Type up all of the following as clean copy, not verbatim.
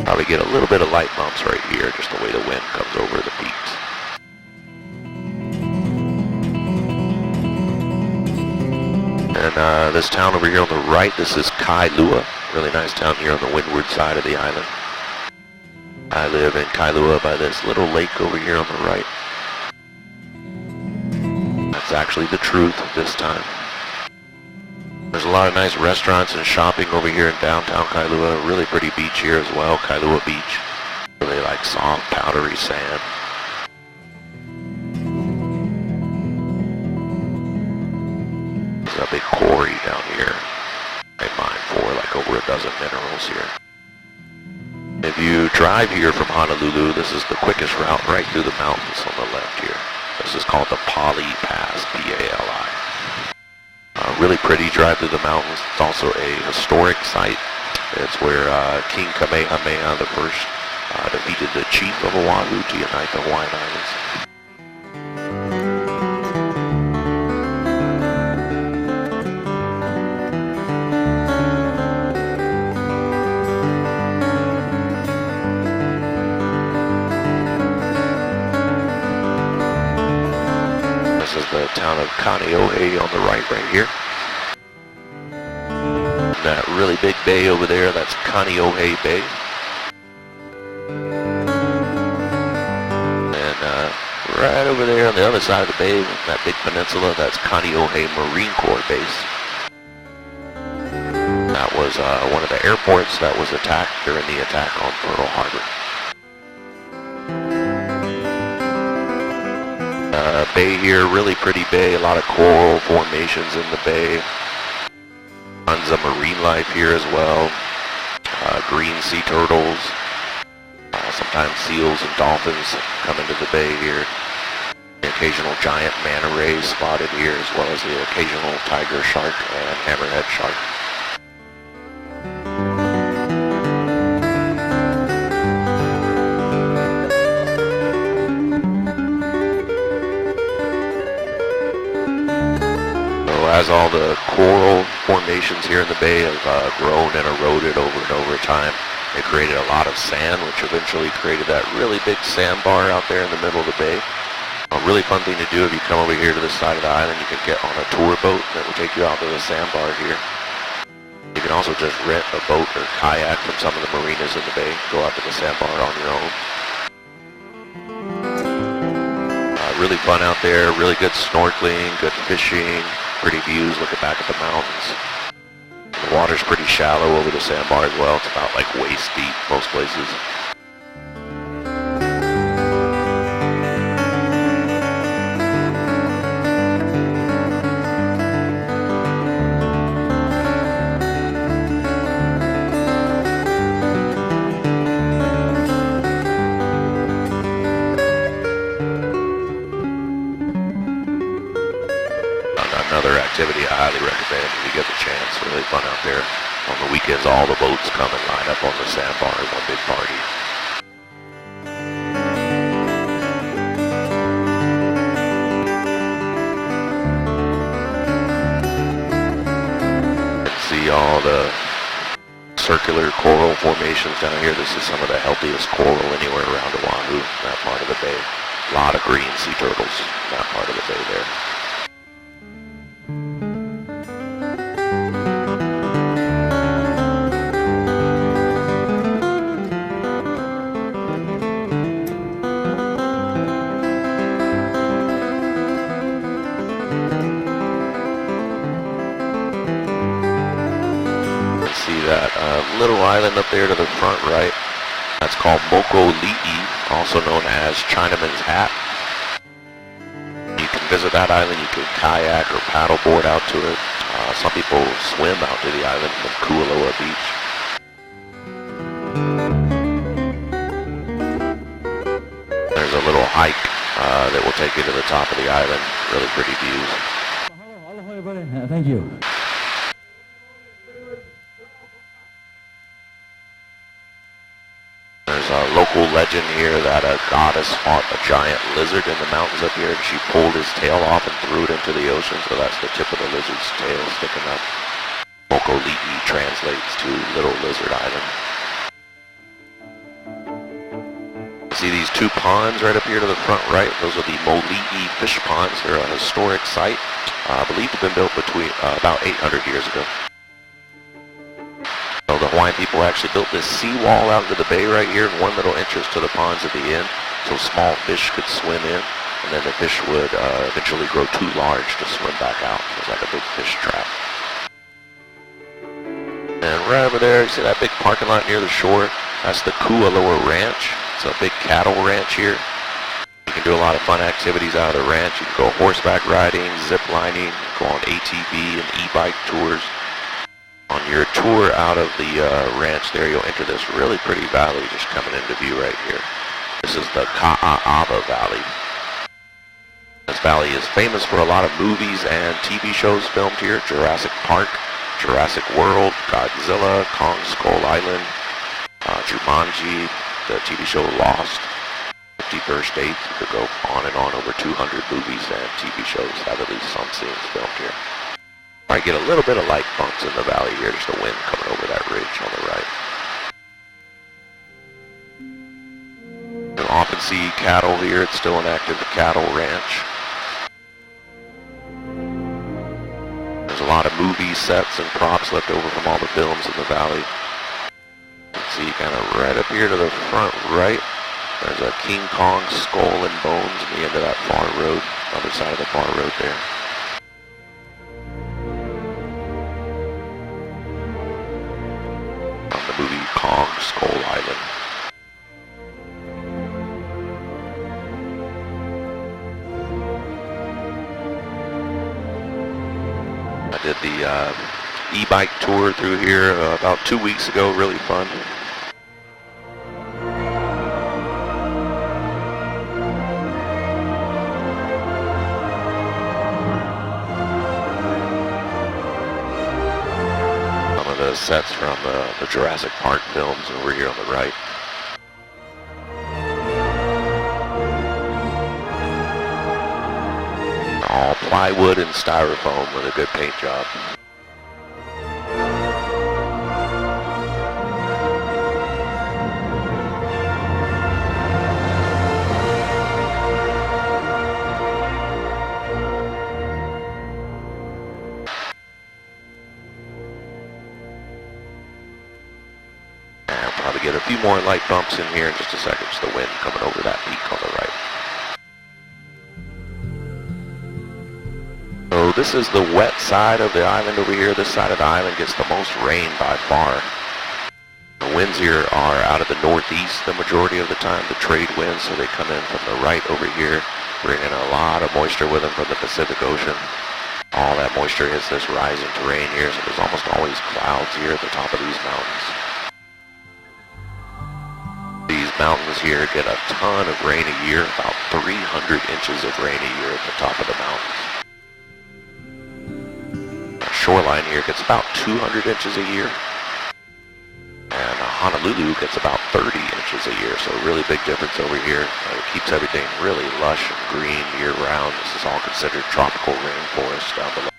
Probably get a little bit of light bumps right here, just the way the wind comes over the peaks. And this town over here on the right, this is Kailua. Really nice town here on the windward side of the island. I live in Kailua by this little lake over here on the right. That's actually the truth this time. There's a lot of nice restaurants and shopping over here in downtown Kailua. Really pretty beach here as well, Kailua Beach. Really like soft, powdery sand. There's a big quarry down here. I mine for like over a dozen minerals here. If you drive here from Honolulu, this is the quickest route right through the mountains on the left here. This is called the Pali Pass, P-A-L-I. Really pretty drive through the mountains. It's also a historic site. It's where King Kamehameha I defeated the chief of Oahu to unite the Hawaiian Islands. This is the town of Kaneohe on the right here. That really big bay over there, that's Kaneohe Bay. And right over there on the other side of the bay, that big peninsula, that's Kaneohe Marine Corps Base. That was one of the airports that was attacked during the attack on Pearl Harbor. Bay here, really pretty bay, a lot of coral formations in the bay. Tons of marine life here as well. Green sea turtles. Sometimes seals and dolphins come into the bay here. The occasional giant manta rays spotted here, as well as the occasional tiger shark and hammerhead shark. As all the coral formations here in the bay have grown and eroded over and over time, it created a lot of sand, which eventually created that really big sandbar out there in the middle of the bay. A really fun thing to do if you come over here to this side of the island, you can get on a tour boat that will take you out to the sandbar here. You can also just rent a boat or kayak from some of the marinas in the bay, go out to the sandbar on your own. Really fun out there, really good snorkeling, good fishing. Pretty views looking back at the mountains. The water's pretty shallow over the sandbar as well. It's about like waist deep most places. Another activity I highly recommend if you get the chance. Really fun out there. On the weekends, all the boats come and line up on the sandbar in one big party. You can see all the circular coral formations down here. This is some of the healthiest coral anywhere around Oahu, that part of the bay. A lot of green sea turtles in that part of the bay there. That little island up there to the front right, that's called Moko'ali'i, also known as Chinaman's Hat. You can visit that island, you can kayak or paddleboard out to it. Some people swim out to the island from Kualoa Beach. There's a little hike that will take you to the top of the island. Really pretty views. Aloha everybody, thank you. There's a local legend here that a goddess fought a giant lizard in the mountains up here, and she pulled his tail off and threw it into the ocean, so that's the tip of the lizard's tail sticking up. Moko'ali'i translates to Little Lizard Island. See these two ponds right up here to the front right? Those are the Moli'i fish ponds. They're a historic site, believed to have been built between about 800 years ago. So the Hawaiian people actually built this seawall out into the bay right here, and one little entrance to the ponds at the end, so small fish could swim in, and then the fish would eventually grow too large to swim back out. It was like a big fish trap. And right over there, you see that big parking lot near the shore? That's the Kualoa Ranch. It's a big cattle ranch here. You can do a lot of fun activities out of the ranch. You can go horseback riding, zip lining, go on ATV and e-bike tours. On your tour out of the ranch there, you'll enter this really pretty valley just coming into view right here. This is the Ka'aava Valley. This valley is famous for a lot of movies and TV shows filmed here. Jurassic Park, Jurassic World, Godzilla, Kong Skull Island, Jumanji, the TV show Lost, 51st Dates. You could go on and on. Over 200 movies and TV shows have at least some scenes filmed here. I get a little bit of light bumps in the valley here, just the wind coming over that ridge on the right. You'll often see cattle here. It's still an active cattle ranch. There's a lot of movie sets and props left over from all the films in the valley. See kind of right up here to the front right, there's a King Kong skull and bones at the end of that far road, other side of the far road there. On the movie Kong Skull Island. I did the e-bike tour through here about 2 weeks ago, really fun. Some of the sets from the Jurassic Park films over here on the right. All plywood and styrofoam with a good paint job. Probably get a few more light bumps in here in just a second. Just the wind coming over that peak on the right. So this is the wet side of the island over here. This side of the island gets the most rain by far. The winds here are out of the northeast the majority of the time, the trade winds, so they come in from the right over here, bringing a lot of moisture with them from the Pacific Ocean. All that moisture hits this rising terrain here, so there's almost always clouds here at the top of these mountains. These mountains here get a ton of rain a year, about 300 inches of rain a year at the top of the mountains. The shoreline here gets about 200 inches a year. And Honolulu gets about 30 inches a year, so a really big difference over here. It keeps everything really lush and green year round. This is all considered tropical rainforest down below.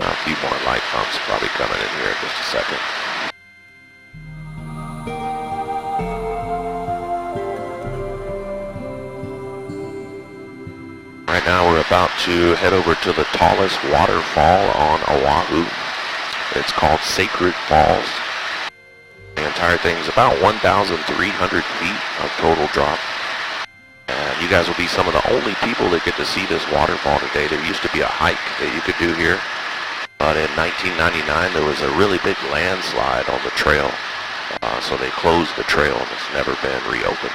A few more light bumps probably coming in here in just a second. Right now we're about to head over to the tallest waterfall on Oahu. It's called Sacred Falls. The entire thing is about 1,300 feet of total drop. And you guys will be some of the only people that get to see this waterfall today. There used to be a hike that you could do here. But in 1999, there was a really big landslide on the trail, so they closed the trail and it's never been reopened.